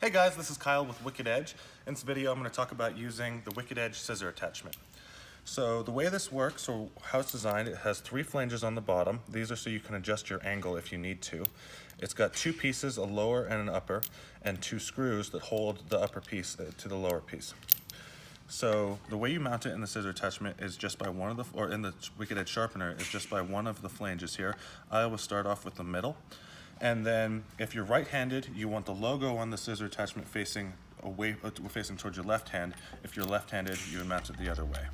Hey guys, this is Kyle with Wicked Edge. In this video I'm going to talk about using the Wicked Edge Scissor Attachment. So the way this works, or how it's designed, it has 3 flanges on the bottom. These are so you can adjust your angle if you need to. It's got 2 pieces, a lower and an upper, and 2 screws that hold the upper piece to the lower piece. So the way you mount it in the scissor attachment is just by one of the, or in the Wicked Edge sharpener, is just by one of the flanges here. I always start off with the middle. And then if you're right-handed, you want the logo on the scissor attachment facing away, facing towards your left hand. If you're left-handed, you would mount it the other way.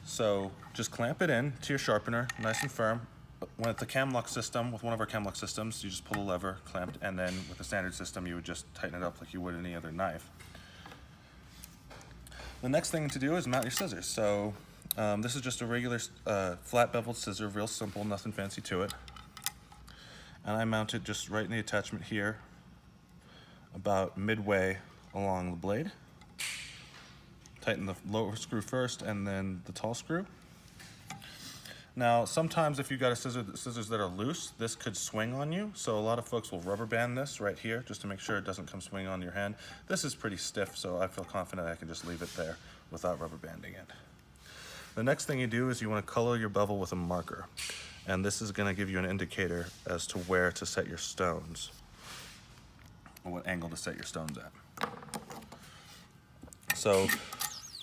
So just clamp it in to your sharpener, nice and firm. With the cam lock system, with one of our cam lock systems, you just pull a lever, clamped, and then with the standard system, you would just tighten it up like you would any other knife. The next thing to do is mount your scissors. So this is just a regular flat beveled scissor, real simple, nothing fancy to it. And I mount it just right in the attachment here, about midway along the blade. Tighten the lower screw first and then the tall screw. Now, sometimes if you've got scissors that are loose, this could swing on you. So a lot of folks will rubber band this right here just to make sure it doesn't come swinging on your hand. This is pretty stiff, so I feel confident I can just leave it there without rubber banding it. The next thing you do is you want to color your bevel with a marker. And this is going to give you an indicator as to where to set your stones, or what angle to set your stones at. So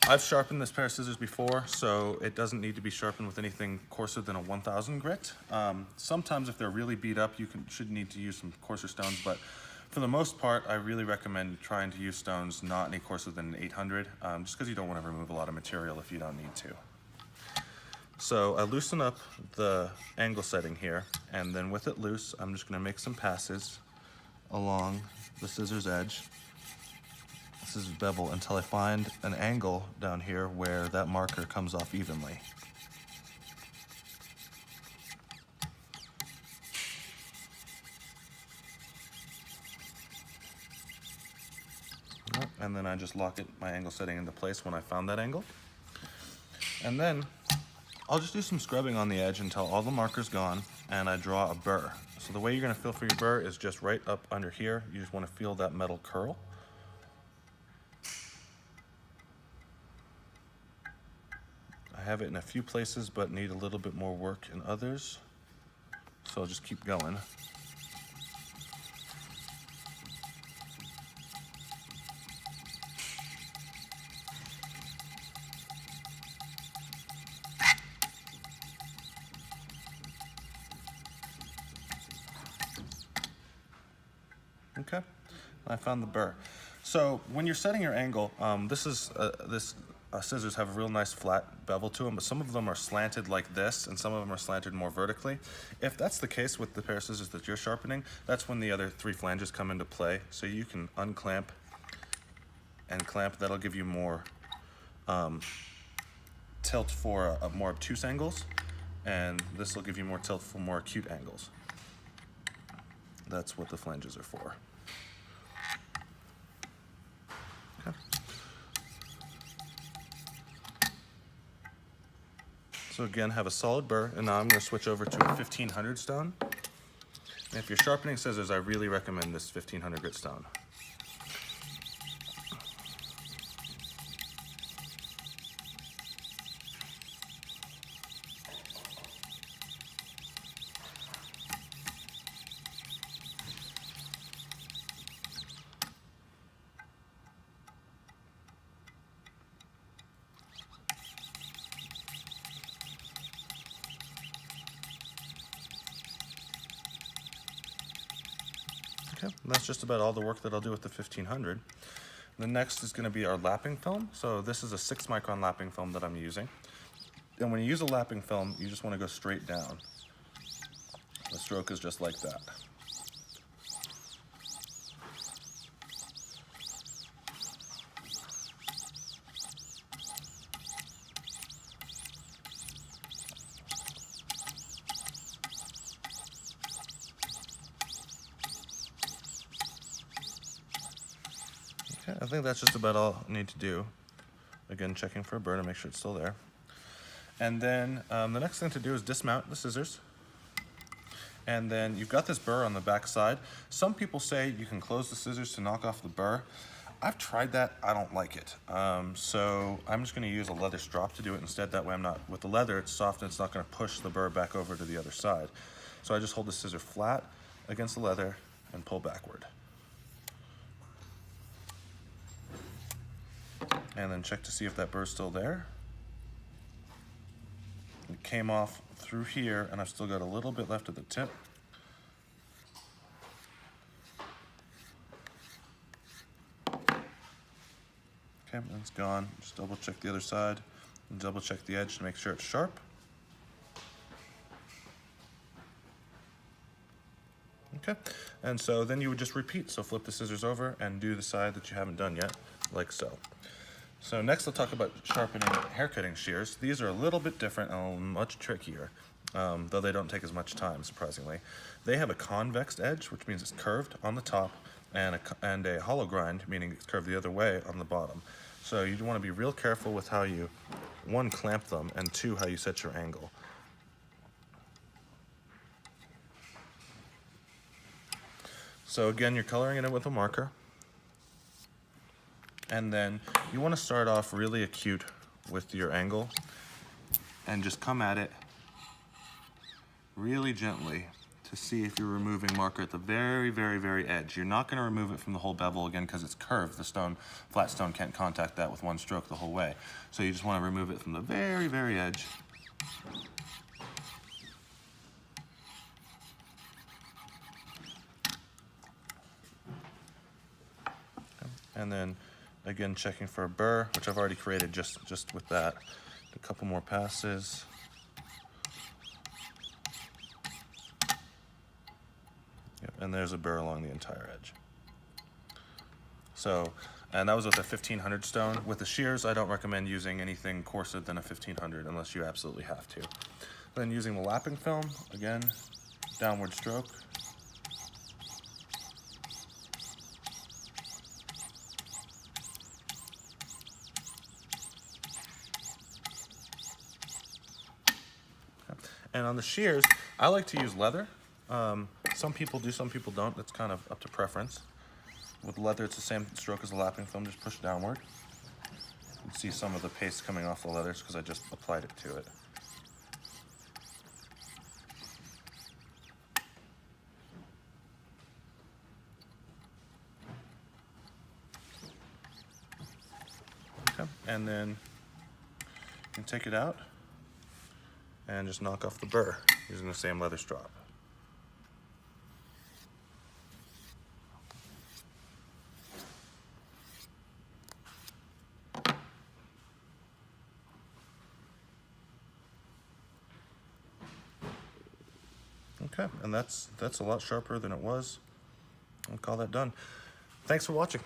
I've sharpened this pair of scissors before, so it doesn't need to be sharpened with anything coarser than a 1000 grit. Sometimes if they're really beat up, you should need to use some coarser stones, but for the most part, I really recommend trying to use stones not any coarser than an 800, just because you don't want to remove a lot of material if you don't need to. So I loosen up the angle setting here, and then with it loose, I'm just going to make some passes along the scissors edge, scissors bevel, until I find an angle down here where that marker comes off evenly. And then I just lock my angle setting into place when I found that angle. And then I'll just do some scrubbing on the edge until all the marker's gone, and I draw a burr. So the way you're going to feel for your burr is just right up under here. You just want to feel that metal curl. I have it in a few places, but need a little bit more work in others. So I'll just keep going. Okay, I found the burr. So when you're setting your angle, scissors have a real nice flat bevel to them, but some of them are slanted like this, and some of them are slanted more vertically. If that's the case with the pair of scissors that you're sharpening, that's when the other 3 flanges come into play. So you can unclamp and clamp. That'll give you more tilt for more obtuse angles, and this will give you more tilt for more acute angles. That's what the flanges are for. Okay. So again, have a solid burr, and now I'm going to switch over to a 1500 stone. And if you're sharpening scissors, I really recommend this 1500 grit stone. Okay, and that's just about all the work that I'll do with the 1500. The next is going to be our lapping film. So this is a 6 micron lapping film that I'm using. And when you use a lapping film, you just want to go straight down. The stroke is just like that. Okay, I think that's just about all I need to do. Again, checking for a burr to make sure it's still there. And then the next thing to do is dismount the scissors. And then you've got this burr on the back side. Some people say you can close the scissors to knock off the burr. I've tried that, I don't like it. So I'm just gonna use a leather strop to do it instead. That way I'm not, with the leather, it's soft and it's not gonna push the burr back over to the other side. So I just hold the scissor flat against the leather and pull backward. And then check to see if that burr's still there. It came off through here and I've still got a little bit left at the tip. Okay, that's gone. Just double check the other side and double check the edge to make sure it's sharp. Okay, and so then you would just repeat. So flip the scissors over and do the side that you haven't done yet, like so. So next I'll talk about sharpening haircutting shears. These are a little bit different and much trickier, though they don't take as much time, surprisingly. They have a convex edge, which means it's curved on the top, and a hollow grind, meaning it's curved the other way on the bottom. So you want to be real careful with how you, one, clamp them, and two, how you set your angle. So again, you're coloring it in with a marker. And then you want to start off really acute with your angle and just come at it really gently to see if you're removing marker at the very, very, very edge. You're not going to remove it from the whole bevel again because it's curved. The stone, flat stone can't contact that with one stroke the whole way. So you just want to remove it from the very, very edge. And then again, checking for a burr, which I've already created just with that. A couple more passes. Yep, and there's a burr along the entire edge. So, and that was with a 1500 stone. With the shears, I don't recommend using anything coarser than a 1500 unless you absolutely have to. Then using the lapping film, again, downward stroke. And on the shears, I like to use leather. Some people do, some people don't. That's kind of up to preference. With leather, it's the same stroke as the lapping film, just push downward. You can see some of the paste coming off the leather because I just applied it to it. Okay, and then you can take it out and just knock off the burr using the same leather strop. Okay, and that's a lot sharper than it was. I'll call that done. Thanks for watching.